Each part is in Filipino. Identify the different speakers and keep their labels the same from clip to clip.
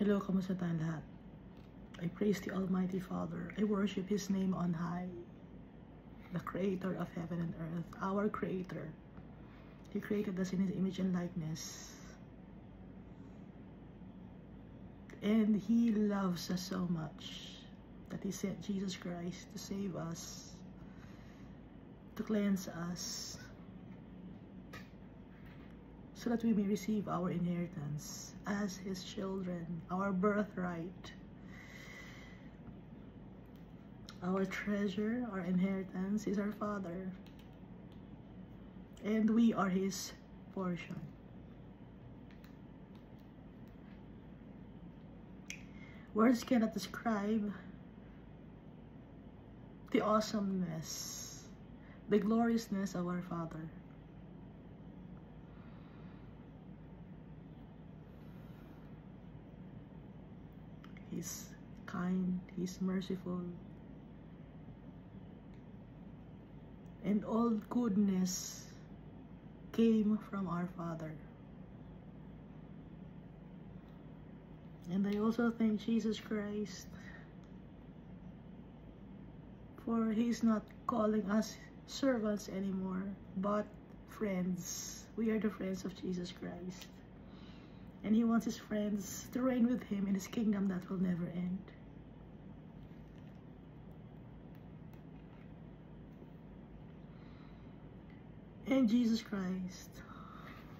Speaker 1: Hello, kamusta tayong lahat? I praise the Almighty Father. I worship His name on high. The Creator of heaven and earth, our Creator. He created us in His image and likeness. And He loves us so much that He sent Jesus Christ to save us, to cleanse us, so that we may receive our inheritance as His children, our birthright, our treasure, our inheritance is our Father, and we are His portion. Words cannot describe the awesomeness, the gloriousness of our Father. He's kind, He's merciful, and all goodness came from our Father. And I also thank Jesus Christ, for He's not calling us servants anymore, but friends. We are the friends of Jesus Christ. And He wants His friends to reign with Him in His kingdom that will never end. And Jesus Christ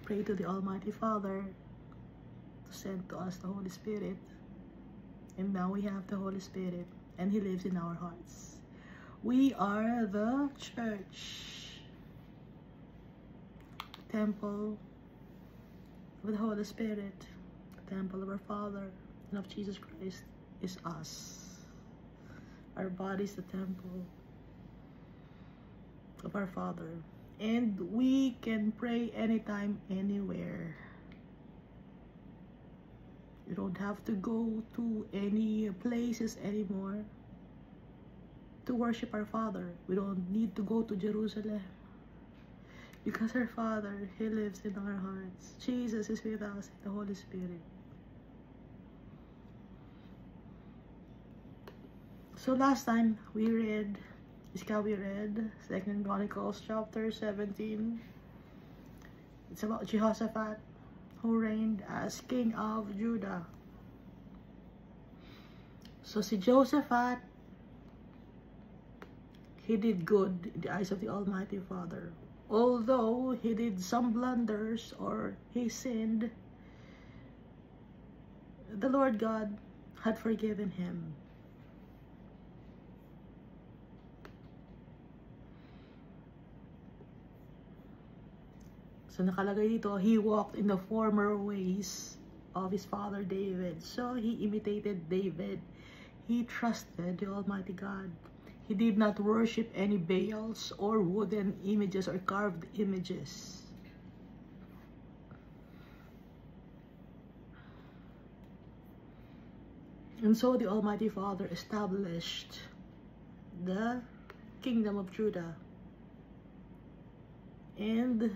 Speaker 1: prayed to the Almighty Father to send to us the Holy Spirit. And now we have the Holy Spirit, and He lives in our hearts. We are the church, the temple of the Holy Spirit, the temple of our Father and of Jesus Christ is us. Our body is the temple of our Father. And we can pray anytime, anywhere. You don't have to go to any places anymore to worship our Father. We don't need to go to Jerusalem, because our Father, He lives in our hearts. Jesus is with us, the Holy Spirit. So last time we read 2 Chronicles chapter 17. It's about Jehoshaphat, who reigned as king of Judah. So si Jehoshaphat, he did good in the eyes of the Almighty Father. Although he did some blunders, or he sinned, the Lord God had forgiven him. So nakalagay dito, he walked in the former ways of his father David. So he imitated David. He trusted the Almighty God. He did not worship any Baals or wooden images or carved images. And so the Almighty Father established the kingdom of Judah and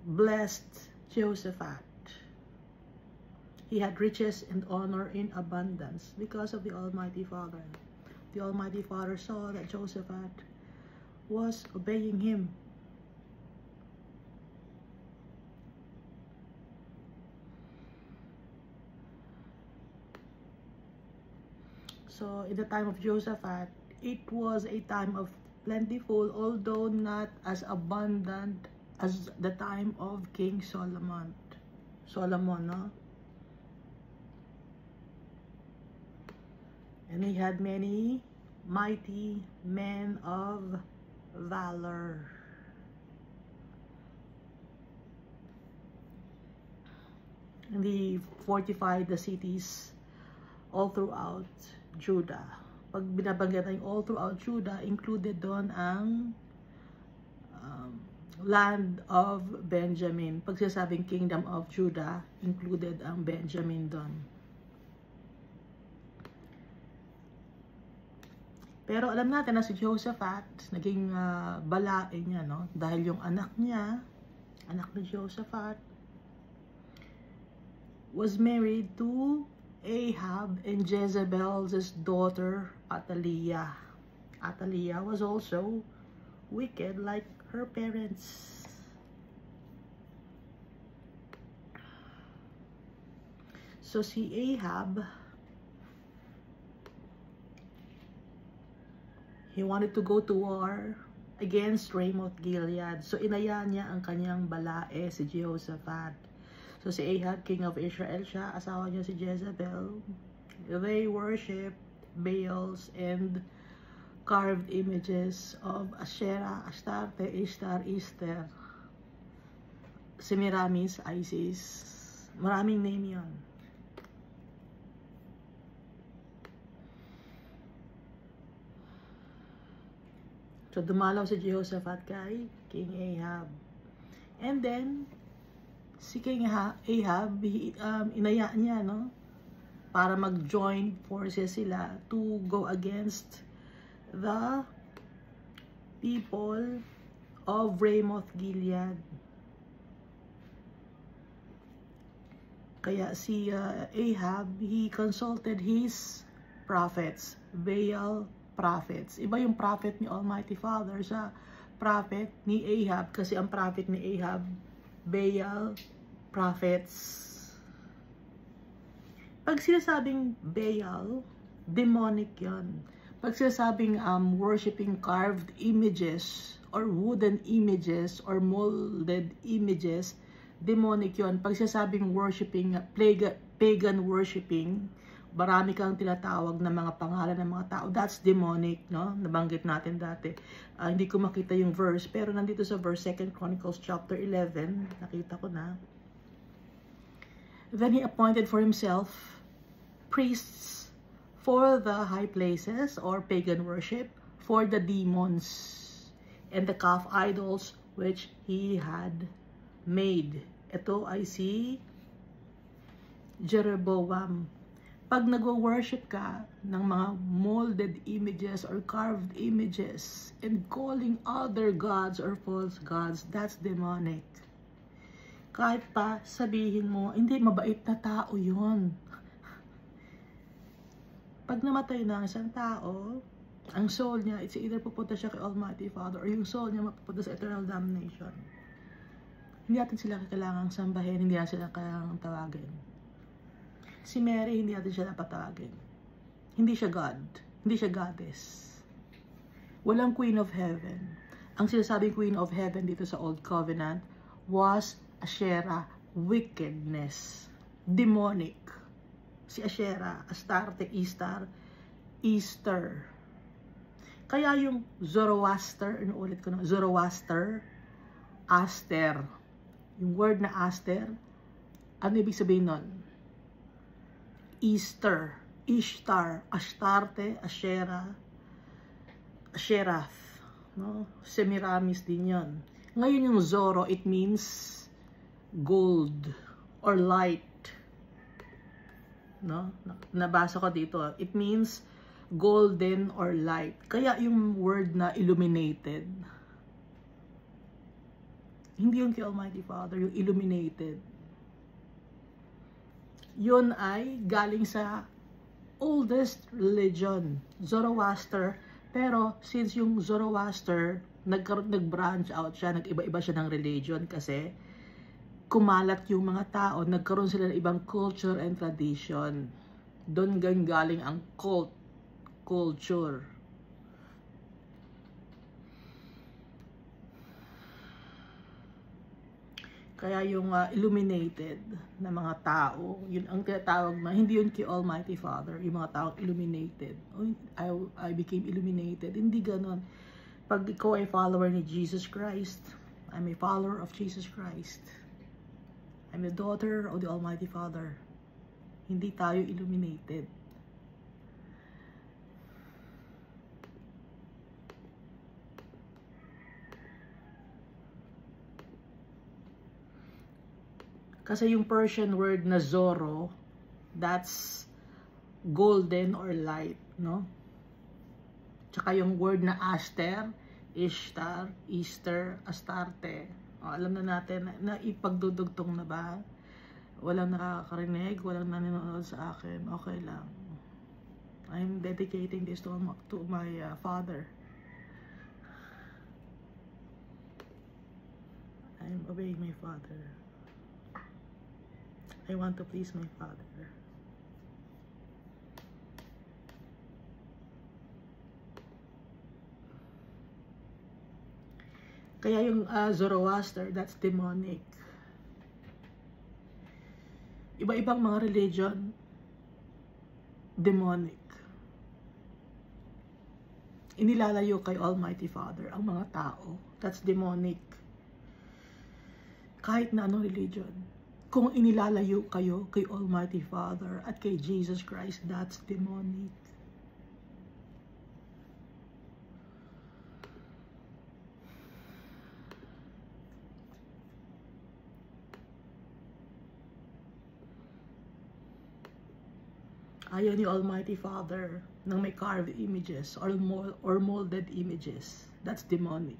Speaker 1: blessed Jehoshaphat. He had riches and honor in abundance because of the Almighty Father. The Almighty Father saw that Jehoshaphat was obeying Him. So in the time of Jehoshaphat, it was a time of plentiful, although not as abundant as the time of King Solomon. No? And he had many mighty men of valor. And he fortified the cities all throughout Judah. Pag binabanggit ang all throughout Judah, included doon ang land of Benjamin. Pag sinasabing kingdom of Judah, included ang Benjamin doon. Pero alam natin na si Jehoshaphat, naging balae niya, no? Dahil yung anak niya, anak ni Jehoshaphat, was married to Ahab and Jezebel's daughter, Athaliah. Athaliah was also wicked like her parents. So si Ahab, he wanted to go to war against Ramoth Gilead. So inaya niya ang kanyang balae, si Jehoshaphat. So si Ahab, king of Israel siya, asawa niya si Jezebel. They worship Baals and carved images of Asherah, Astarte, Ishtar, Easter, Semiramis, Isis. Maraming name yon. So dumalaw si Jehoshaphat kay King Ahab. And then, si King Ahab, inaya niya, no? Para mag-join forces sila to go against the people of Ramoth Gilead. Kaya si Ahab, he consulted his prophets, Baal prophets. Iba yung prophet ni Almighty Father sa prophet ni Ahab, kasi ang prophet ni Ahab, Baal prophets. Pag sinasabing Baal, demonic yon. Pag sinasabing worshiping carved images or wooden images or molded images, demonic yon. Pag sinasabing worshiping, pagan worshiping, marami kang tinatawag na mga pangalan ng mga tao, that's demonic, no? Nabanggit natin dati. Hindi ko makita yung verse, pero nandito sa verse 2 Chronicles chapter 11, nakita ko na. Then he appointed for himself priests for the high places or pagan worship, for the demons and the calf idols which he had made. Ito ay si Jeroboam. Pag nagwo-worship ka ng mga molded images or carved images and calling other gods or false gods, that's demonic. Kahit pa sabihin mo, hindi, mabait na tao yun. Pag namatay na isang tao, ang soul niya, it's either pupunta siya kay Almighty Father or yung soul niya mapupunta sa eternal damnation. Hindi natin sila kailangang sambahin, hindi natin sila kailangang tawagin. Si Mary, hindi natin siya napatawagin. Hindi siya God. Hindi siya goddess. Walang Queen of Heaven. Ang sinasabing Queen of Heaven dito sa Old Covenant was Asherah, wickedness, demonic. Si Asherah, Astarte, Easter, Easter. Kaya yung Zoroaster, inuulit ko na, Zoroaster, Aster. Yung word na Aster, ano ibig sabihin nun? Easter, Ishtar, Astarte, Asherah, Asherath, no? Semiramis din yon. Ngayon yung Zoro, it means gold or light, no? Nabasa ko dito, it means golden or light. Kaya yung word na illuminated, hindi yung kay Almighty Father, yung illuminated. Yun ay galing sa oldest religion, Zoroaster. Pero since yung Zoroaster, nag-branch out siya, nag-iba-iba siya ng religion kasi kumalat yung mga tao, nagkaroon sila ng ibang culture and tradition. Doon galing ang cult culture. Kaya yung illuminated na mga tao, yun ang tinatawag na, hindi yun kay Almighty Father, yung mga taong illuminated. I became illuminated. Hindi ganon. Pag ikaw ay follower ni Jesus Christ, I'm a follower of Jesus Christ. I'm a daughter of the Almighty Father. Hindi tayo illuminated. Kasi yung Persian word na Zoro, that's golden or light, no? Tsaka yung word na Aster, Ishtar, Easter, Astarte. O, alam na natin na ipagdudugtong na ba? walang nakakarinig, walang nanonood sa akin, okay lang. I'm dedicating this to my father. I'm obeying my father. I want to please my father. Kaya yung Zoroaster, that's demonic. Iba-ibang mga religion, demonic. Inilalayo kay Almighty Father ang mga tao, that's demonic. Kahit na anong religion, kung inilalayo kayo kay Almighty Father at kay Jesus Christ, that's demonic. Ayaw ni Almighty Father ng may carved images or molded images. That's demonic.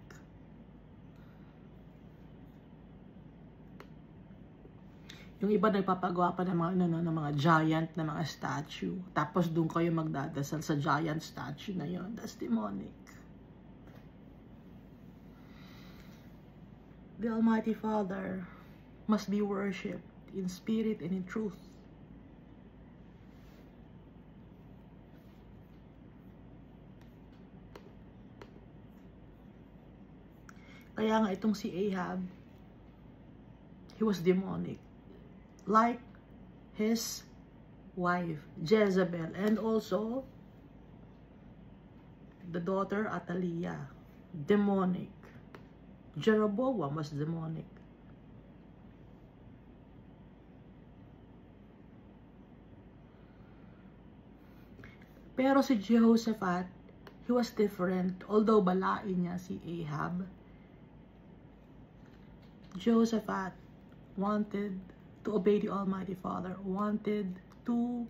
Speaker 1: Yung iba nagpapagawa pa ng mga giant na mga statue. Tapos doon kayo magdadasal sa giant statue na yon. That's demonic. The Almighty Father must be worshipped in spirit and in truth. Kaya nga itong si Ahab, he was demonic. Like his wife, Jezebel, and also the daughter Athaliah, demonic. Jeroboam was demonic. Pero si Jehoshaphat, he was different. Although balain niya si Ahab, Jehoshaphat wanted to obey the Almighty Father, wanted to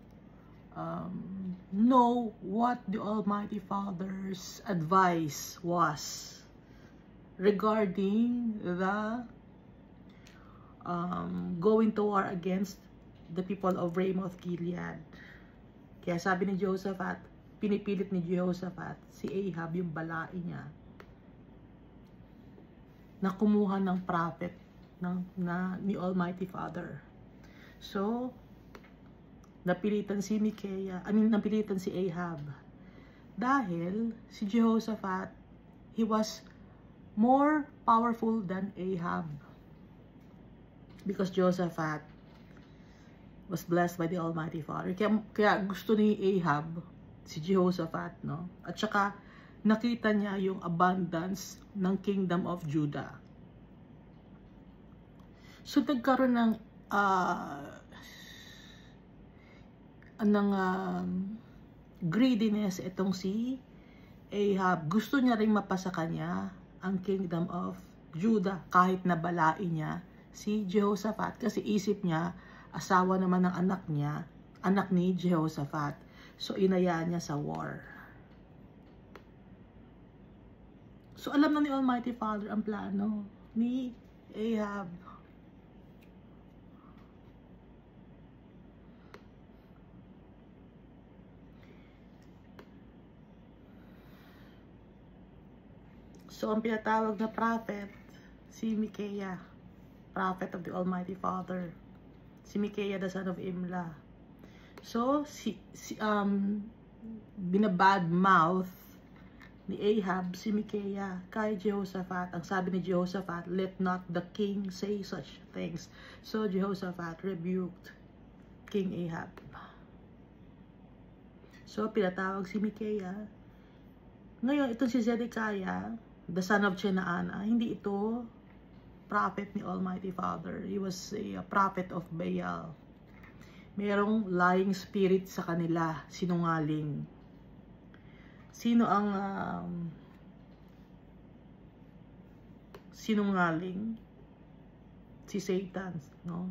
Speaker 1: know what the Almighty Father's advice was regarding the going to war against the people of Ramoth Gilead. Kaya sabi ni Jehoshaphat, pinipilit ni Jehoshaphat si Ahab, yung balain niya, na kumuha ng prophet ni Almighty Father. So, napilitan si napilitan si Ahab. Dahil si Jehoshaphat, he was more powerful than Ahab. Because Jehoshaphat was blessed by the Almighty Father. Kaya gusto ni Ahab, si Jehoshaphat, no? At saka, nakita niya yung abundance ng kingdom of Judah. So, nagkaroon ng greediness itong si Ahab. Gusto niya rin mapasa kanya ang kingdom of Judah kahit na balain niya si Jehoshaphat. Kasi isip niya, asawa naman ng anak ni Jehoshaphat. So, inaya niya sa war. So, alam na ni Almighty Father ang plano ni Ahab. So, ang pinatawag na prophet, si Micaiah, prophet of the Almighty Father. Si Micaiah, the son of Imlah. So, binabad mouth ni Ahab si Micaiah kay Jehoshaphat. Ang sabi ni Jehoshaphat, let not the king say such things. So, Jehoshaphat rebuked King Ahab. So, pinatawag si Micaiah. Ngayon, itong si Zedekiah, the son of Chenaanah, hindi ito prophet ni Almighty Father. He was a prophet of Baal. Merong lying spirit sa kanila, sinungaling. Sino ang sinungaling? Si Satan, no?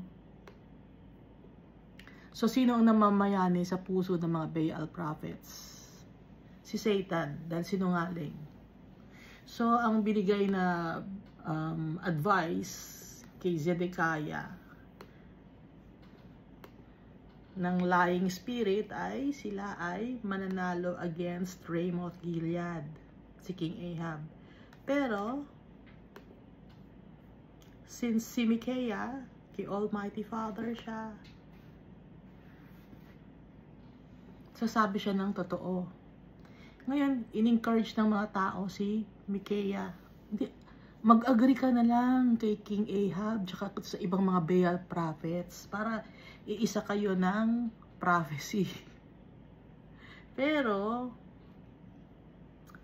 Speaker 1: So, sino ang namamayani sa puso ng mga Baal prophets? Si Satan, dahil sinungaling. So, ang binigay na advice kay Zedekiah, ng lying spirit ay sila ay mananalo against Ramoth Gilead, si King Ahab. Pero since si Micaiah, kay Almighty Father siya, sasabi siya ng totoo. Ngayon, in-encourage ng mga tao si Micaiah, mag-agree ka na lang kay King Ahab tsaka sa ibang mga Baal prophets para iisa kayo ng prophecy. Pero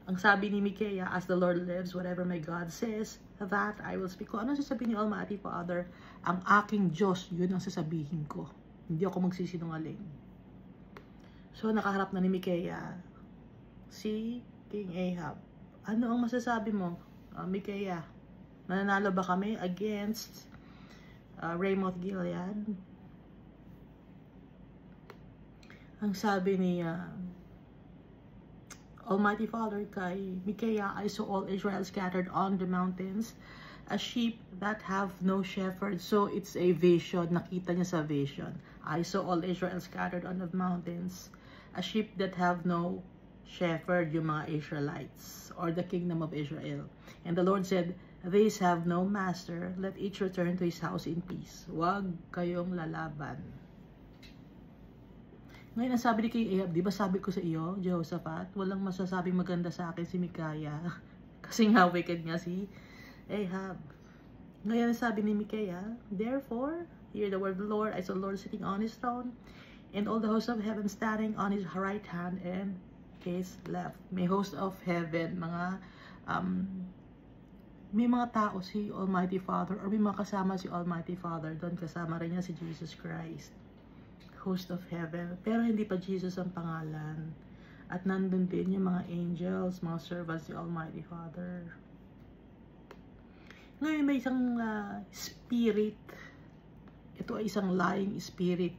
Speaker 1: ang sabi ni Micaiah, as the Lord lives, whatever my God says, that I will speak. Kung ano sasabihin ni Almighty Father, ang aking Diyos, yun ang sasabihin ko. Hindi ako magsisinungaling. So, nakaharap na ni Micaiah si King Ahab. Ano ang masasabi mo, Micaiah? Mananalo ba kami against Ramoth Gilead? Ang sabi ni Almighty Father kay Micaiah, I saw all Israel scattered on the mountains, as sheep that have no shepherd. So it's a vision. Nakita niya sa vision. I saw all Israel scattered on the mountains, as sheep that have no shepherd, yung mga Israelites, or the kingdom of Israel. And the Lord said, these have no master, let each return to his house in peace. Huwag kayong lalaban. Ngayon, ang sabi ni King Ahab, di ba sabi ko sa iyo, Jehoshaphat, walang masasabing maganda sa akin si Micaiah. Kasi nga wicked nga si Ahab. Ngayon, ang sabi ni Micaiah, therefore, hear the word of the Lord, I saw the Lord sitting on his throne, and all the hosts of heaven standing on his right hand and his left. May host of heaven, may mga tao si Almighty Father, or may mga kasama si Almighty Father, doon kasama rin niya si Jesus Christ. Host of heaven, pero hindi pa Jesus ang pangalan. At nandun din yung mga angels, mga servants ni Almighty Father. Ngayon may isang spirit. Ito ay isang lying spirit.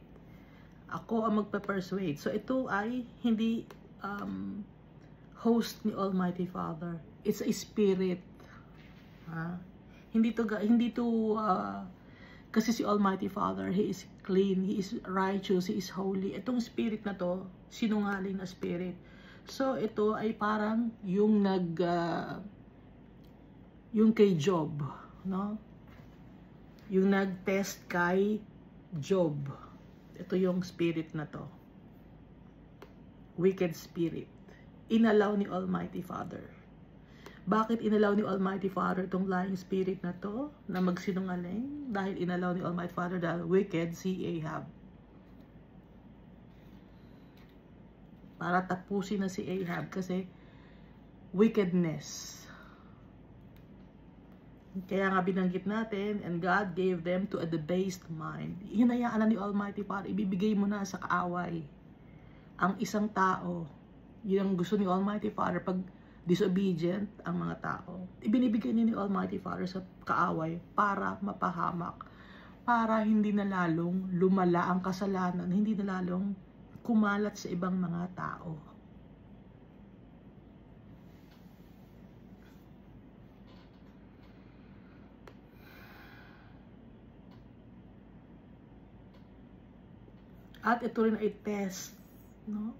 Speaker 1: Ako ang magpa-persuade. So ito ay hindi host ni Almighty Father. It's a spirit. Hindi to kasi si Almighty Father, He is clean, He is righteous, He is holy. Itong spirit na to, sinungaling na spirit. So, ito ay parang yung yung kay Job, no? Yung nag-test kay Job. Ito yung spirit na to. Wicked spirit. Inalaw ni Almighty Father. Bakit inalaw ni Almighty Father itong lying spirit na to na magsinungaling? Dahil inalaw ni Almighty Father dahil wicked si Ahab. Para tapusin na si Ahab kasi wickedness. Kaya nga binanggit natin, and God gave them to a debased mind. Hinayaan na ni Almighty Father, ibibigay mo na sa kaaway. Ang isang tao, yun ang gusto ni Almighty Father pag disobedient ang mga tao. Ibinibigay ni Almighty Father sa kaaway para mapahamak. Para hindi na lalong lumala ang kasalanan, hindi na lalong kumalat sa ibang mga tao. At ito rin ay test, no?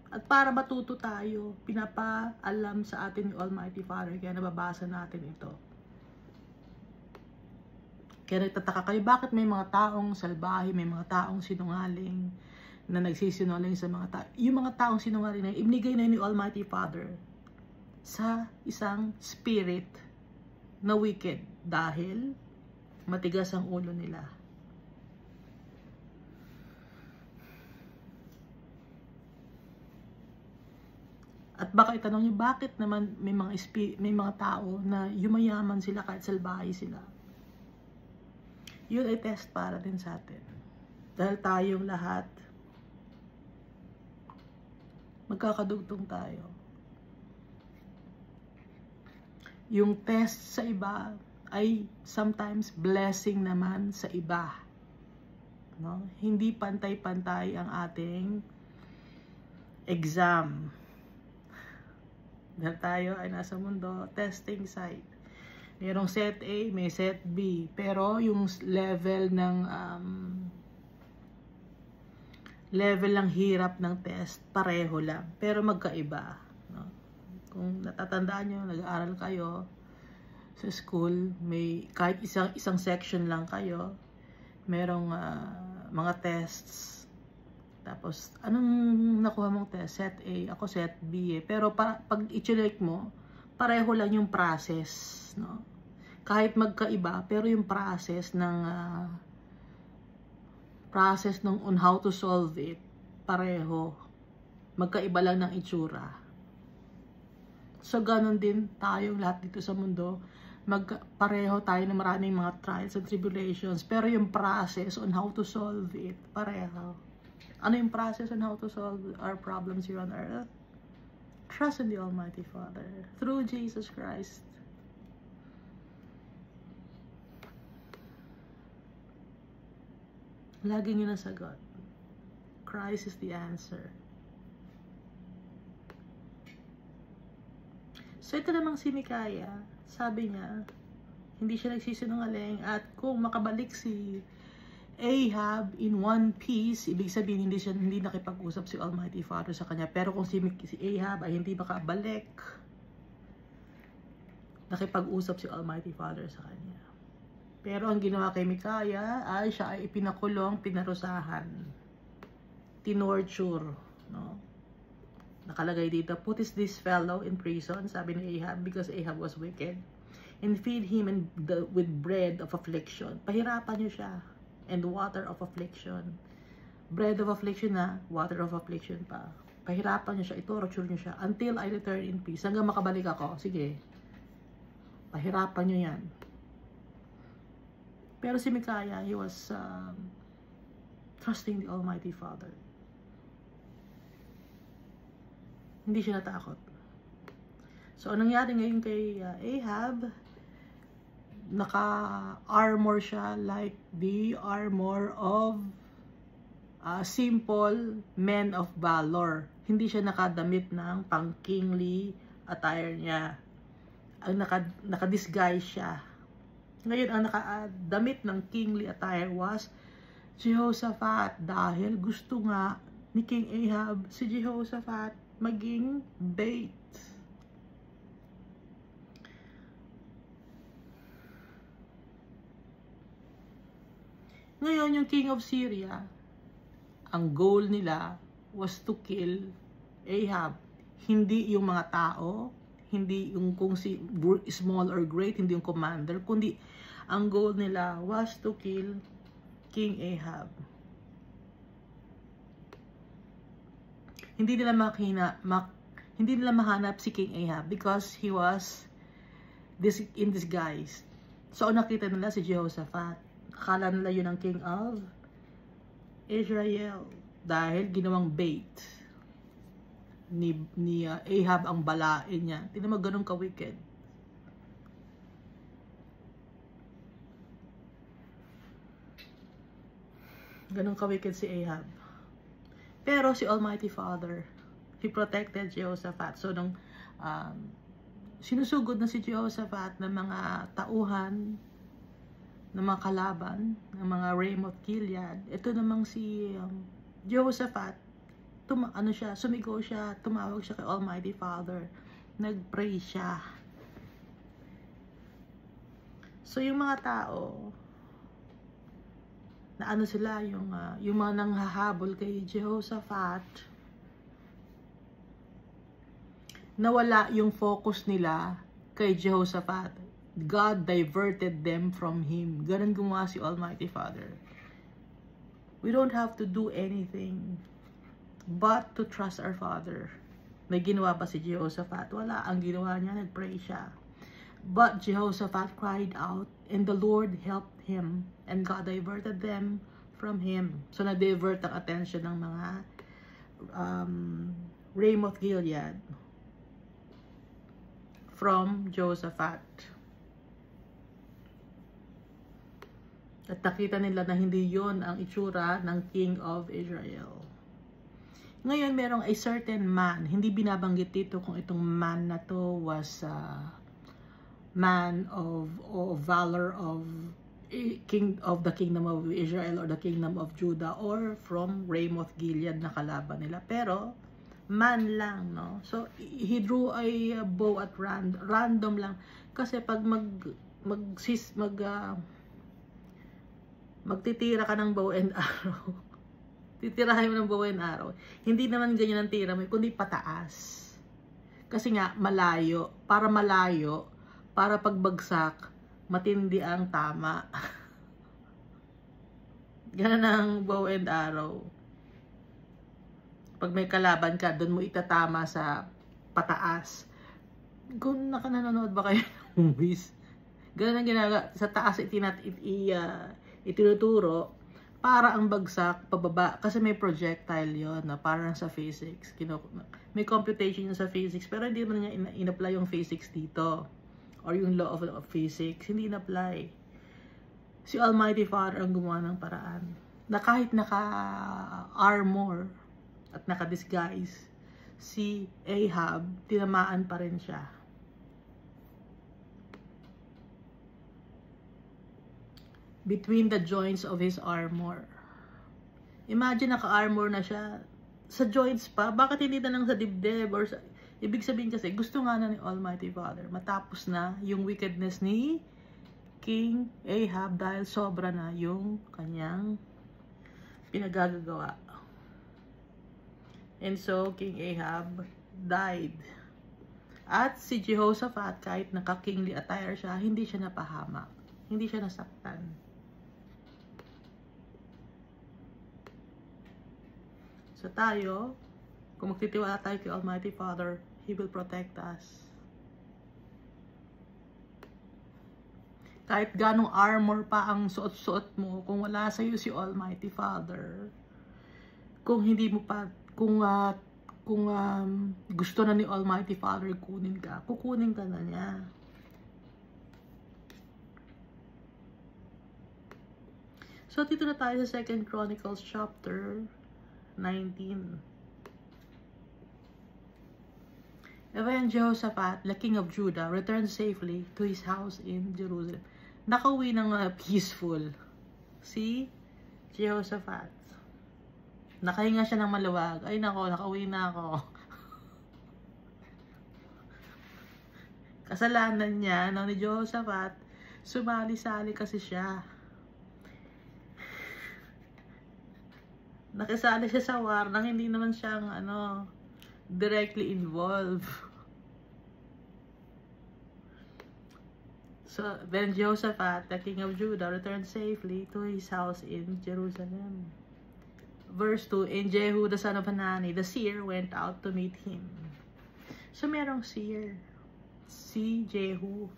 Speaker 1: At para matuto tayo, pinapaalam sa atin ni Almighty Father, kaya nababasa natin ito. Kaya nagtataka kayo, bakit may mga taong salbahe, may mga taong sinungaling, na nagsisinungaling sa mga tao. Yung mga taong sinungaling na ibinigay na ni Almighty Father sa isang spirit na wicked, dahil matigas ang ulo nila. At baka itanong niyo, bakit naman may mga tao na yumayaman sila kahit salbahe sila? Yun ay test para din sa atin. Dahil tayong lahat, magkakadugtong tayo. Yung test sa iba ay sometimes blessing naman sa iba. No? Hindi pantay-pantay ang ating exam. Dahil tayo ay nasa mundo, testing site. Mayroong set A, may set B. Pero yung level ng level ng hirap ng test, pareho lang. Pero magkaiba. No? Kung natatandaan nyo, nag-aaral kayo sa school, may kahit isang section lang kayo, merong mga tests. Tapos, anong nakuha mong test? Set A, ako set B. Pero pag i-check mo, pareho lang yung process. No? Kahit magkaiba, pero yung process on how to solve it, pareho. Magkaiba lang ng itsura. So, ganun din tayong lahat dito sa mundo. Pareho tayo ng maraming mga trials and tribulations. Pero yung process on how to solve it, pareho. Ano yung process on how to solve our problems here on earth? Trust in the Almighty Father through Jesus Christ. Lagi nyo nasagot. Christ is the answer. So ito namang si Mikaya, sabi niya, hindi siya nagsisinungaling at kung makabalik si Ahab in one piece, ibig sabihin hindi nakipag-usap si Almighty Father sa kanya. Pero kung si Ahab ay hindi makabalik, nakipag-usap si Almighty Father sa kanya. Pero ang ginawa kay Mikaya ay siya ay ipinakulong, pinarusahan, tinorture, no? Nakalagay dito, put this fellow in prison, sabi ni Ahab, because Ahab was wicked, and feed him with bread of affliction. Pahirapan niyo siya, and water of affliction. Bread of affliction na, water of affliction pa. Pahirapan niyo siya, itorture niyo siya, until I return in peace. Hanggang makabalik ako, sige. Pahirapan niyo yan. Pero si Mikaya, he was trusting the Almighty Father. Hindi siya natakot. So, anong nangyari ngayon kay Ahab? Naka-armor siya like the armor of simple men of valor. Hindi siya nakadamit ng pang-kingly attire niya. Ang naka-disguise siya. Ngayon, ang nakadamit ng kingly attire was Jehoshaphat, dahil gusto nga ni King Ahab si Jehoshaphat maging bait. Ngayon, yung King of Syria, ang goal nila was to kill Ahab. Hindi yung mga tao, hindi yung kung si small or great, hindi yung commander, kundi ang goal nila was to kill King Ahab. Hindi nila mahanap si King Ahab because he was in disguise. So nakita nila si Jehoshaphat. Akala nila yun ang king of Israel dahil ginawang bait ni Ahab ang balain niya. Tingnan mo, ganun ka-wicked. Ganun ka-wicked si Ahab. Pero si Almighty Father, he protected Jehoshaphat. So, nung sinusugod na si Jehoshaphat ng mga tauhan, ng mga kalaban, ng mga Ramoth Gilead, ito namang si Jehoshaphat, sumigaw siya, tumawag siya kay Almighty Father, nag-pray siya. So yung mga tao, na sila, yung mga nanghahabol kay Jehoshaphat, nawala yung focus nila kay Jehoshaphat. God diverted them from him. Ganun gumawa si Almighty Father. We don't have to do anything but to trust our Father. May ginawa ba si Jehoshaphat? Wala. Ang ginawa niya, nag-pray siya. But Jehoshaphat cried out, and the Lord helped him, and God diverted them from him. So, na-divert ang attention ng mga Ramoth Gilead from Jehoshaphat. At nakita nila na hindi yon ang itsura ng King of Israel. Ngayon, merong a certain man. Hindi binabanggit dito kung itong man na to was man of valor of king of the kingdom of Israel or the kingdom of Judah or from Ramoth Gilead na kalaban nila. Pero man lang, no? So he drew a bow at random lang kasi pag magtitira ka ng bow and arrow, titirahin mo ng bow and arrow, hindi naman ganyan ang tira mo, kundi pataas. Kasi nga malayo, para pagbagsak matindi ang tama. Ganun ang bow and arrow. Pag may kalaban ka, doon mo itatama sa pataas. Kung nanonood ba kayo ng movies, ganun ang ginagawa. Sa taas itinuturo para ang bagsak pababa. Kasi may projectile yon na parang sa physics. May computation sa physics, pero hindi mo niya in-apply yung physics dito. Or yung law of physics, hindi in-apply. Si Almighty Father ang gumawa ng paraan na kahit naka-armor at naka-disguise, si Ahab, tinamaan pa rin siya. Between the joints of his armor. Imagine naka-armor na siya. Sa joints pa, bakit hindi na lang sa dibdib or sa... Ibig sabihin kasi, gusto nga na ni Almighty Father, matapos na yung wickedness ni King Ahab dahil sobra na yung kanyang pinagagagawa. And so, King Ahab died. At si Jehoshaphat, kahit naka-kingly attire siya, hindi siya napahamak. Hindi siya nasaktan. So tayo, kung magtitiwala tayo kay Almighty Father, He will protect us. Kahit ganong armor pa ang suot-suot mo, kung wala sa iyo si Almighty Father, kung hindi mo pa, kung gusto na ni Almighty Father kukunin ka na niya. So dito na tayo sa 2 Chronicles chapter 19. When Jehoshaphat, the king of Judah, returned safely to his house in Jerusalem. Nakauwi ng peaceful. Si Jehoshaphat. Nakahinga siya ng maluwag. Ay nako, nakauwi na ako. Kasalanan niya, no, ni Jehoshaphat, sumali-sali kasi siya. Nakisali siya sa war nang hindi naman siyang directly involved. So then Jehoshaphat, the king of Judah, returned safely to his house in Jerusalem. Verse 2, and Jehu the son of Hanani, the seer, went out to meet him. So merong seer, si Jehu.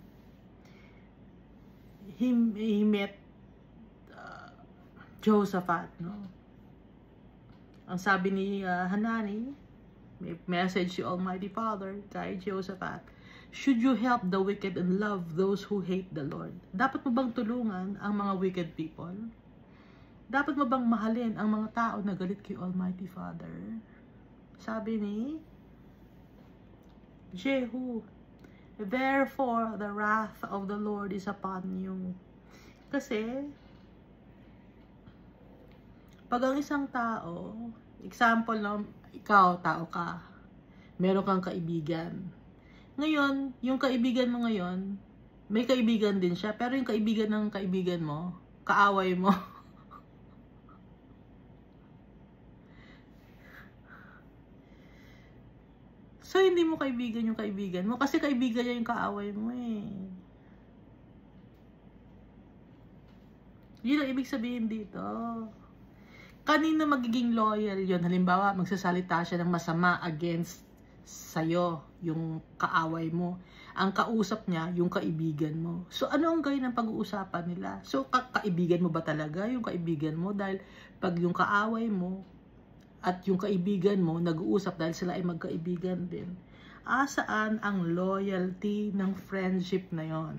Speaker 1: He met Jehoshaphat, no? Ang sabi ni Hanani, may message si Almighty Father kay Jehoshaphat, should you help the wicked and love those who hate the Lord? Dapat mo bang tulungan ang mga wicked people? Dapat mo bang mahalin ang mga tao na galit kay Almighty Father? Sabi ni Jehu, therefore the wrath of the Lord is upon you. Kasi pag ang isang tao, example no, ikaw, tao ka, meron kang kaibigan. Ngayon, yung kaibigan mo ngayon, may kaibigan din siya, pero yung kaibigan ng kaibigan mo, kaaway mo. So, hindi mo kaibigan yung kaibigan mo, kasi kaibigan niya yung kaaway mo eh. Yun ang ibig sabihin dito. Kanina magiging loyal yun? Halimbawa, magsasalita siya ng masama against sa'yo, yung kaaway mo. Ang kausap niya, yung kaibigan mo. So, ano ang gawin ng pag-uusapan nila? So, kaibigan mo ba talaga yung kaibigan mo? Dahil pag yung kaaway mo at yung kaibigan mo nag-uusap dahil sila ay magkaibigan din, saan ang loyalty ng friendship na yon?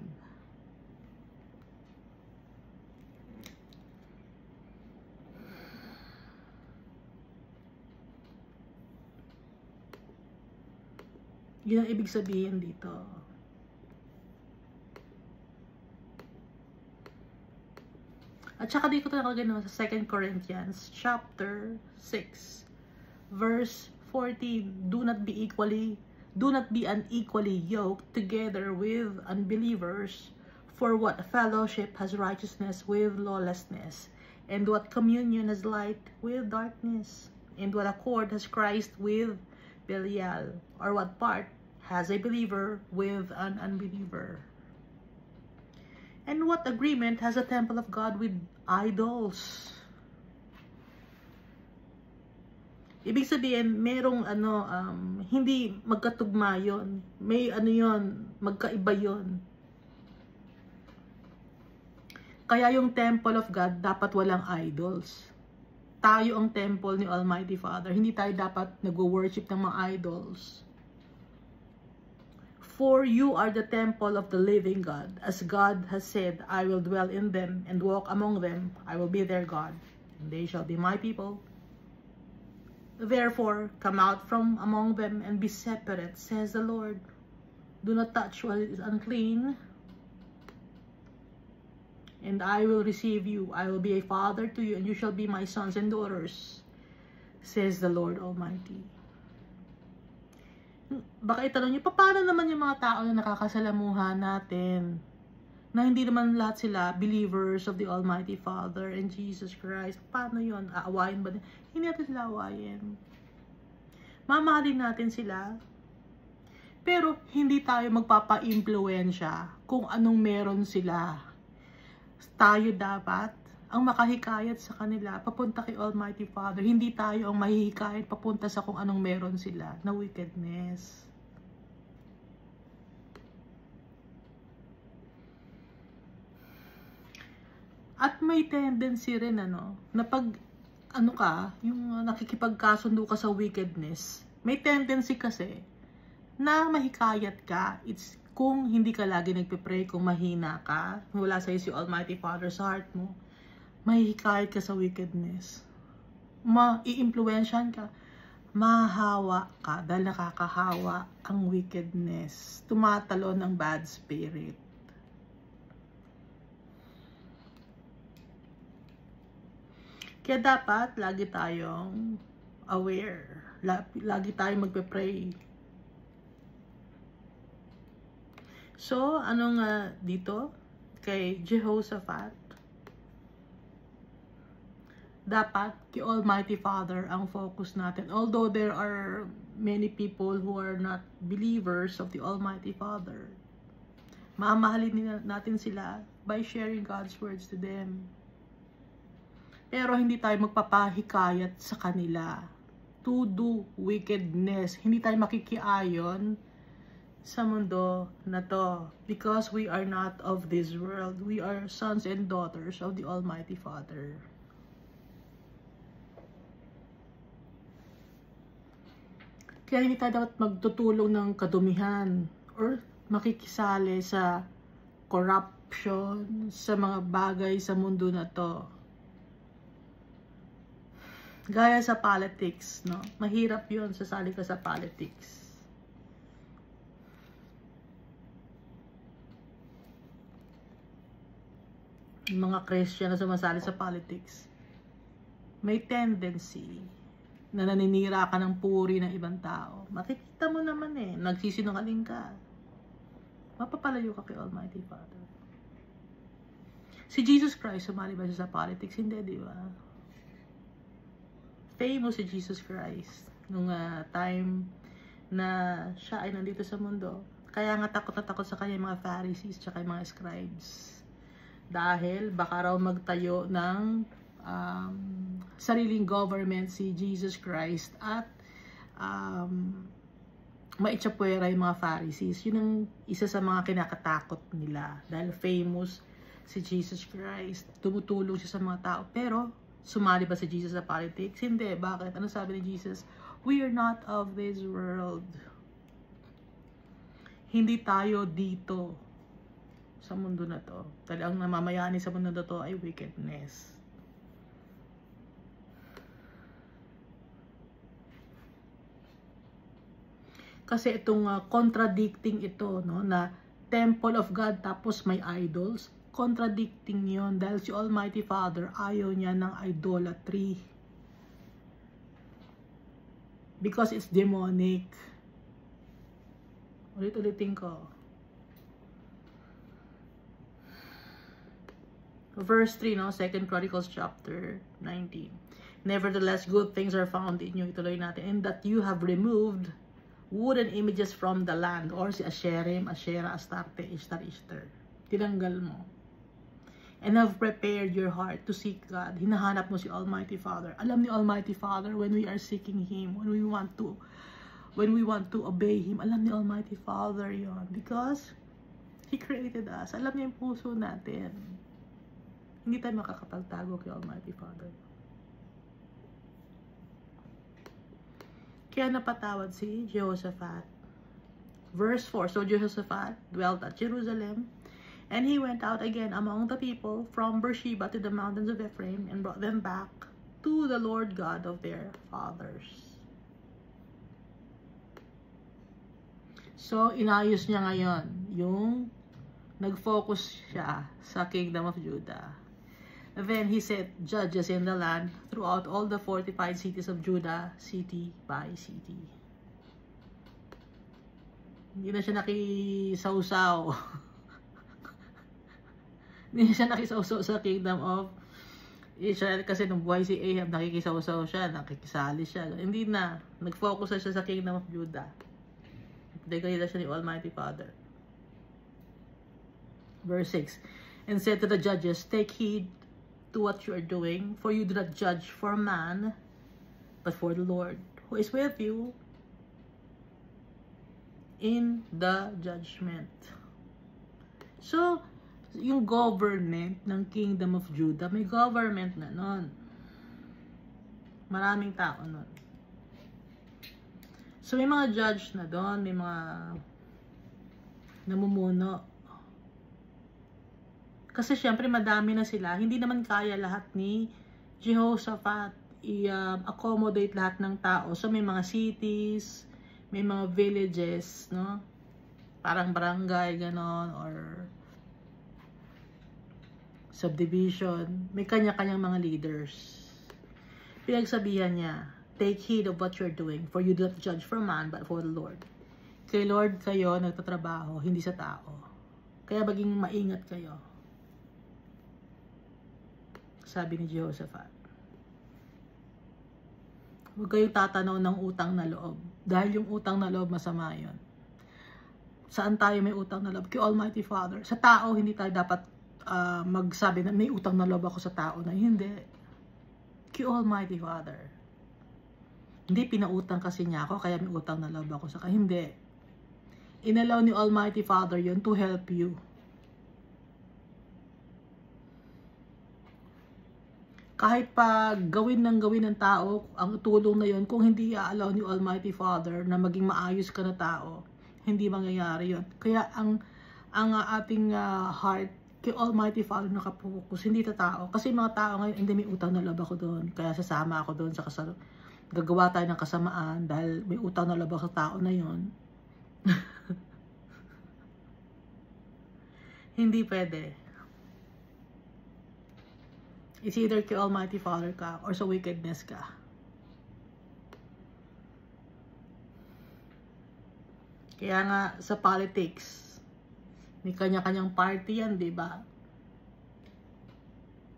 Speaker 1: Yun ang ibig sabihin dito. At saka dito nakalagay naman sa 2 Corinthians chapter 6 verse 14, do not be unequally yoked together with unbelievers, for what fellowship has righteousness with lawlessness, and what communion has light with darkness, and what accord has Christ with Belial, or what part has a believer with an unbeliever? And what agreement has a temple of God with idols? Ibig sabihin, merong hindi magkatugma yun. May yun, magkaiba yun. Kaya yung temple of God, dapat walang idols. Tayo ang temple ni Almighty Father. Hindi tayo dapat nag-worship ng mga idols. For you are the temple of the living God. As God has said, I will dwell in them and walk among them. I will be their God, and they shall be my people. Therefore, come out from among them and be separate, says the Lord. Do not touch what is unclean, and I will receive you. I will be a father to you, and you shall be my sons and daughters, says the Lord Almighty. Baka itanong nyo, paano naman yung mga tao na nakakasalamuhan natin? Na hindi naman lahat sila believers of the Almighty Father and Jesus Christ. Paano yun? Aawayin ba? Hindi natin sila aawayin. Mamahalin natin sila. Pero hindi tayo magpapa-impluensya kung anong meron sila. Tayo dapat ang makahikayat sa kanila papunta kay Almighty Father. Hindi tayo ang mahihikayat papunta sa kung anong meron sila na wickedness. At may tendency rin na pag yung nakikipagkasundo ka sa wickedness, may tendency kasi na mahikayat ka. It's kung hindi ka lagi nagpe-pray, kung mahina ka, wala sa'yo si Almighty Father sa heart mo, mahihikayat ka sa wickedness. I-influensyan ka. Mahahawa ka dahil nakakahawa ang wickedness. Tumatalon ang bad spirit. Kaya dapat lagi tayong aware. Lagi tayong magpe-pray. So, dito? Kay Jehoshaphat, dapat kay Almighty Father ang focus natin. Although there are many people who are not believers of the Almighty Father, mamahalin natin sila by sharing God's words to them. Pero hindi tayo magpapahikayat sa kanila to do wickedness. Hindi tayo makikiayon sa mundo na to, because we are not of this world. We are sons and daughters of the Almighty Father. Kaya hindi tayo dapat magtutulong ng kadumihan or makikisali sa corruption, sa mga bagay sa mundo na to. Gaya sa politics, no? Mahirap yun, sasali ka sa politics. Yung mga Christian na sumasali sa politics, may tendency na naninira ka ng puri ng ibang tao. Makikita mo naman nagsisinungaling ka. Mapapalayo ka kay Almighty Father. Si Jesus Christ, sumali ba siya sa politics? Hindi, di ba? Famous si Jesus Christ nung time na siya ay nandito sa mundo. Kaya nga takot na takot sa kanya yung mga Pharisees tsaka yung mga scribes. Dahil baka raw magtayo ng sariling government si Jesus Christ at maitsapwera yung mga Pharisees. Yun ang isa sa mga kinakatakot nila dahil famous si Jesus Christ. Tumutulong siya sa mga tao. Pero sumali ba si Jesus sa politics? Hindi. Bakit? Ano sabi ni Jesus? We are not of this world. Hindi tayo dito sa mundo na to. Dahil ang namamayani sa mundo na to ay wickedness. Kasi itong contradicting ito, no, na temple of God tapos may idols. Contradicting yon dahil si Almighty Father ayaw niya ng idolatry. Because it's demonic. Ulit-ulitin ko. Verse 3, no? 2 Chronicles chapter 19. Nevertheless, good things are found in you. Ituloy natin. And that you have removed wooden images from the land. Or si Asherim, Asherah, Astarte, Ishtar, Ishtar. Tinanggal mo. And have prepared your heart to seek God. Hinahanap mo si Almighty Father. Alam ni Almighty Father when we are seeking Him, when we want to obey Him. Alam ni Almighty Father yon because He created us. Alam niya yung puso natin. Hindi tayo makakapagtago kay Almighty Father. Kaya napatawad si Jehoshaphat. Verse 4, so Jehoshaphat dwelt at Jerusalem, and he went out again among the people from Beersheba to the mountains of Ephraim, and brought them back to the Lord God of their fathers. So, inayos niya ngayon yung nag-focus siya sa Kingdom of Judah. Then he set judges in the land throughout all the fortified cities of Judah, city by city. Hindi na siya nakisawsaw. Hindi na siya nakisawsaw sa Kingdom of Israel kasi nung buhay si Ahab, nakikisawsaw siya, nakikisali siya. Hindi na. Nag-focus na siya sa Kingdom of Judah. Dahil siya ni Almighty Father. Verse 6. And said to the judges, take heed to what you are doing, for you do not judge for man, but for the Lord, who is with you in the judgment. So, yung government ng Kingdom of Judah, may government na nun. Maraming tao nun. So, may mga judge na doon, may mga namumuno. Kasi syempre madami na sila. Hindi naman kaya lahat ni Jehoshaphat i-accommodate lahat ng tao. So may mga cities, may mga villages, no? Parang barangay, ganon, or subdivision. May kanya-kanyang mga leaders. Pinagsabihan niya, take heed of what you're doing, for you do not judge for man, but for the Lord. Kay Lord kayo nagtatrabaho, hindi sa tao. Kaya maging maingat kayo. Sabi ni Jehoshaphat. Huwag kayong tatanaw ng utang na loob. Dahil yung utang na loob, masama yun. Saan tayo may utang na loob? Kay Almighty Father. Sa tao, hindi tayo dapat magsabi na may utang na loob ako sa tao na hindi. Kay Almighty Father. Hindi pinautang kasi niya ako, kaya may utang na loob ako sa kanya. Hindi. Inalaw ni Almighty Father yun to help you. Kahit pa gawin ng tao, ang tulong na yun, kung hindi i-allow ni Almighty Father na maging maayos ka na tao, hindi mangyayari yun. Kaya ang ating heart kay Almighty Father nakapokus, hindi sa tao. Kasi mga tao ngayon, hindi may utang na loob ako doon. Kaya sasama ako doon sa gagawa tayo ng kasamaan dahil may utang na loob ako sa tao na yun. Hindi pwede. It's either kay Almighty Father ka or sa wickedness ka. Kaya nga sa politics, may kanya-kanyang party yan, di ba?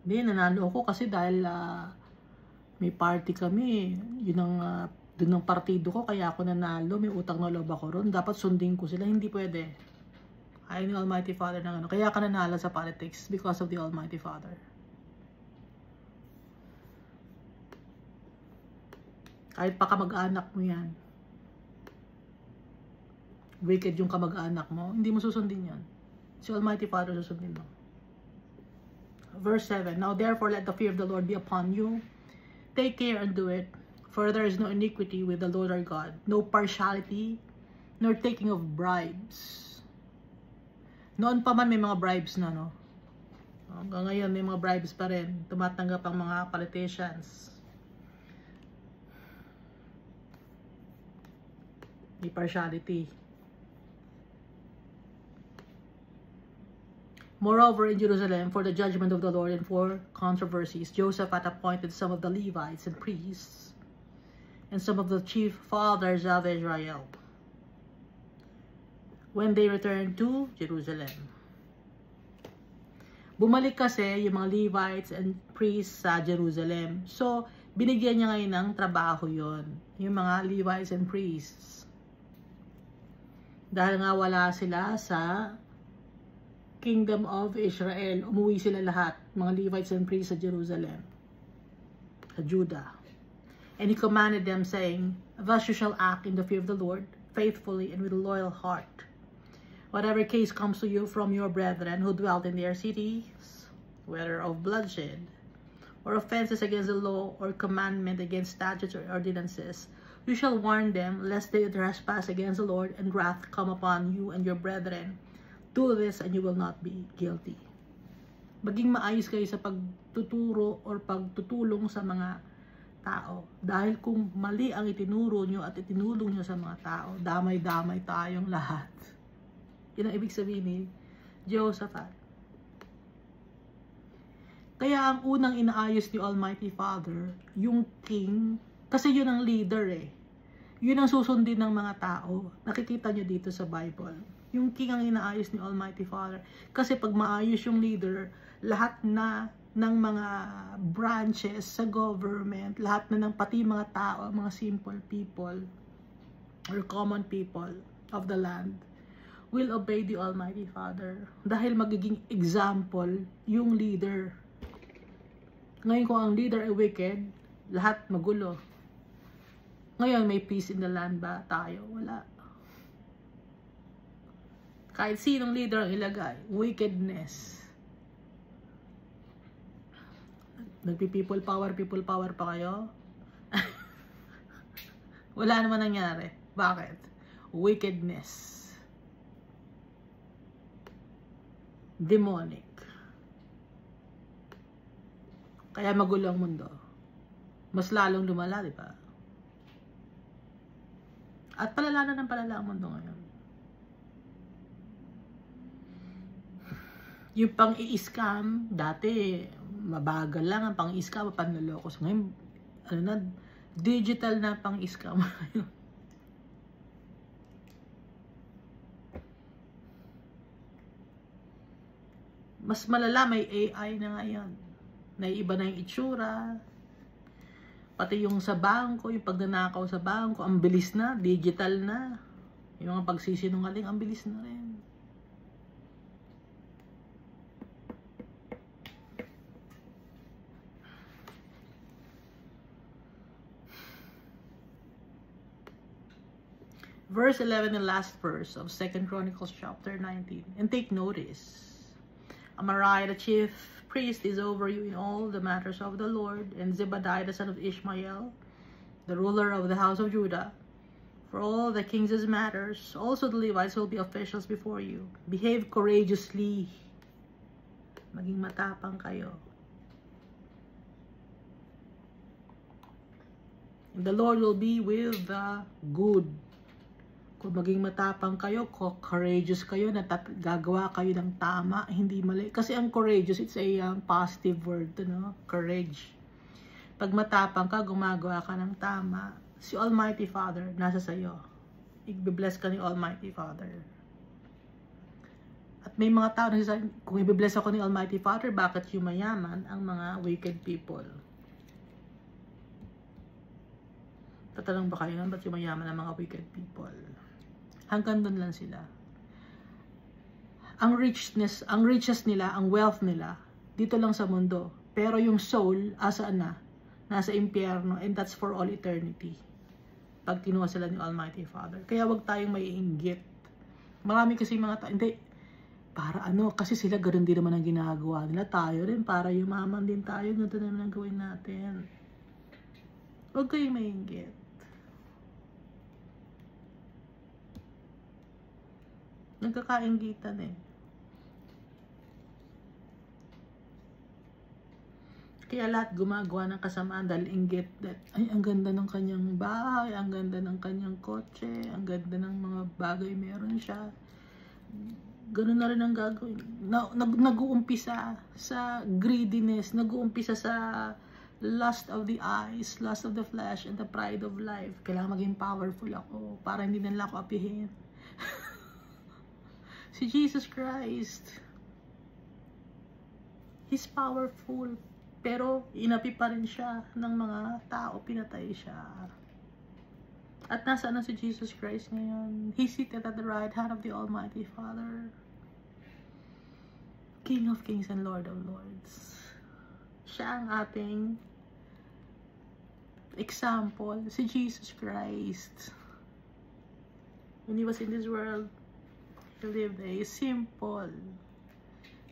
Speaker 1: Hindi, nanalo ako kasi dahil may party kami. Yun ang dun ng partido ko, kaya ako nanalo. May utang na loob ako ron. Dapat sundin ko sila. Hindi pwede. Ayaw ni Almighty Father ng ano. Kaya ka nanalo sa politics because of the Almighty Father. Kahit pa kamag-anak mo yan. Wicked yung kamag-anak mo, hindi mo susundin yan. Si Almighty Father susundin mo. Verse 7, now therefore let the fear of the Lord be upon you. Take care and do it. For there is no iniquity with the Lord our God. No partiality, nor taking of bribes. Noon pa man may mga bribes na, no? Hanggang ngayon may mga bribes pa rin. Tumatanggap ang mga politicians. May partiality. Moreover, in Jerusalem, for the judgment of the Lord and for controversies, Joseph had appointed some of the Levites and priests and some of the chief fathers of Israel when they returned to Jerusalem. Bumalik kasi yung mga Levites and priests sa Jerusalem. So, binigyan niya ngayon ng trabaho yon, yung mga Levites and priests. Dahil nga wala sila sa Kingdom of Israel, umuwi sila lahat, mga Levites and priests sa Jerusalem, sa Judah. And he commanded them, saying, thus you shall act in the fear of the Lord, faithfully and with a loyal heart. Whatever case comes to you from your brethren who dwelt in their cities, whether of bloodshed, or offenses against the law, or commandment against statutes or ordinances, you shall warn them, lest they trespass against the Lord, and wrath come upon you and your brethren. Do this, and you will not be guilty. Maging maayos kayo sa pagtuturo or pagtutulong sa mga tao. Dahil kung mali ang itinuro nyo at itinulong nyo sa mga tao, damay-damay tayong lahat. Yun ang ibig sabihin ni Jehoshaphat. Kaya ang unang inaayos ni Almighty Father, yung king, kasi yun ang leader eh. Yun ang susundin ng mga tao. Nakikita nyo dito sa Bible. Yung king ang inaayos ni Almighty Father. Kasi pag maayos yung leader, lahat na ng mga branches sa government, lahat na ng pati mga tao, mga simple people, or common people of the land, will obey the Almighty Father. Dahil magiging example yung leader. Ngayon kung ang leader ay wicked, lahat magulo. Ngayon may peace in the land ba tayo? Wala. Kahit sinong leader ang ilagay, wickedness. Nagpi-people power pa kayo? Wala naman nangyari. Bakit? Wickedness. Demonic. Kaya magulo ang mundo. Mas lalong lumala, di ba? At palala na ng palala ang mundo ngayon. Yung pang-i-scam, dati mabagal lang ang pang-i-scam, panloloko. So ngayon, ano na, digital na pang-i-scam. Mas malala, may AI na ngayon. Naiiba na yung itsura. Pati yung sa bangko, yung pagnanakaw sa bangko, ang bilis na, digital na. Yung mga pagsisinungaling, ang bilis na rin. Verse 11, the last verse of 2 Chronicles chapter 19. And take notice. Amariah, the chief priest, is over you in all the matters of the Lord, and Zebadiah, the son of Ishmael, the ruler of the house of Judah, for all the king's matters. Also the Levites will be officials before you. Behave courageously. Maging matapang kayo. And the Lord will be with the good. Kung maging matapang kayo, courageous kayo, gagawa kayo ng tama, hindi mali. Kasi ang courageous, it's a positive word, no? Courage. Pag matapang ka, gumagawa ka ng tama, si Almighty Father, nasa sayo. I-bless ka ni Almighty Father. At may mga tao na sasabi, kung i-bless ako ni Almighty Father, bakit yung mayaman ang mga wicked people? Tatanong ba kayo, ba't yung mayaman ang mga wicked people? Hanggang doon lang sila. Ang richness nila, ang wealth nila, dito lang sa mundo. Pero yung soul, asaan na? Nasa impyerno, and that's for all eternity. Pag kinuha sila ni Almighty Father. Kaya wag tayong maiinggit. Marami kasi mga tao, hindi, para ano, kasi sila ganoon din naman ang ginagawa nila. Tayo rin, para yumaman din tayo, ganito naman ang gawin natin. Wag kayong maiinggit. Nagkakainggitan eh. Kaya lahat gumagawa ng kasamaan dahil inggit. Ay, ang ganda ng kanyang bahay, ang ganda ng kanyang kotse, ang ganda ng mga bagay meron siya. Ganun na rin ang gagawin. Nag-uumpisa sa greediness, nag-uumpisa sa lust of the eyes, lust of the flesh, and the pride of life. Kailangan maging powerful ako para hindi nila ako apihin. Si Jesus Christ, He's powerful, pero inapi pa rin siya ng mga tao, pinatay siya. At nasaan na si Jesus Christ ngayon? He's seated at the right hand of the Almighty Father, King of Kings and Lord of Lords. Siya ang ating example, si Jesus Christ. When He was in this world, He lived a simple,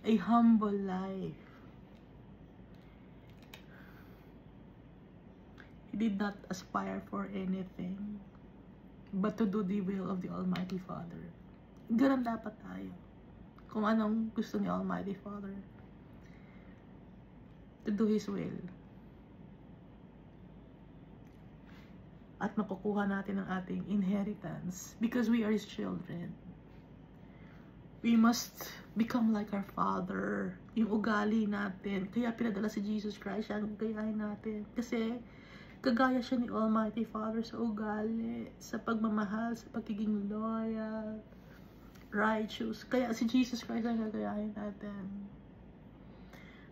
Speaker 1: a humble life. He did not aspire for anything but to do the will of the Almighty Father. Ganun dapat tayo. Kung anong gusto ni Almighty Father, to do His will. At makukuha natin ang ating inheritance because we are His children. We must become like our Father. Yung ugali natin. Kaya pinadala si Jesus Christ, siya ang gayahin natin. Kasi kagaya siya ni Almighty Father sa ugali, sa pagmamahal, sa pagiging loyal, righteous. Kaya si Jesus Christ ang gagayahin natin.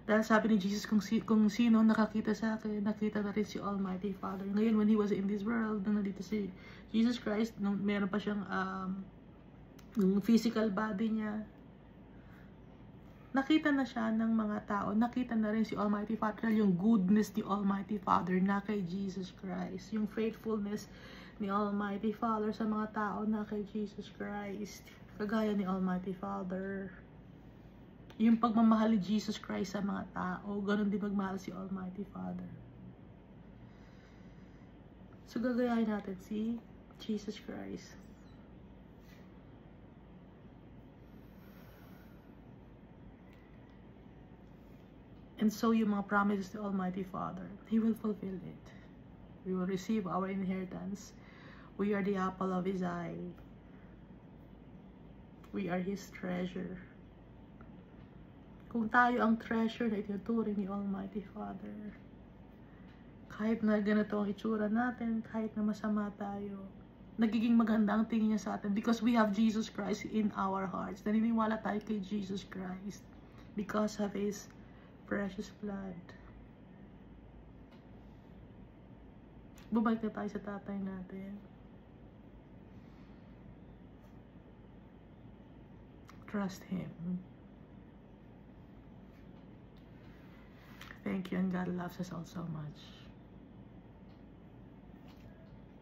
Speaker 1: Dahil sabi ni Jesus, kung sino nakakita sa akin, nakita na rin si Almighty Father. Ngayon, when He was in this world, nung nandito si Jesus Christ, nung meron pa siyang yung physical body niya, nakita na siya ng mga tao, nakita na rin si Almighty Father, yung goodness ni Almighty Father na kay Jesus Christ, yung faithfulness ni Almighty Father sa mga tao na kay Jesus Christ, kagaya ni Almighty Father. Yung pagmamahal ni Jesus Christ sa mga tao, ganun din magmahal si Almighty Father. So gagayahin natin si Jesus Christ. And so yung mga promises to Almighty Father, He will fulfill it. We will receive our inheritance. We are the apple of His eye. We are His treasure. Kung tayo ang treasure na itinuturing ni Almighty Father, kahit na ganito ang itsura natin, kahit na masama tayo, nagiging maganda ang tingin niya sa atin because we have Jesus Christ in our hearts. Naniniwala tayo kay Jesus Christ because of His precious blood. Bumalik na tayo sa tatay natin. Trust Him. Thank you, and God loves us all so much.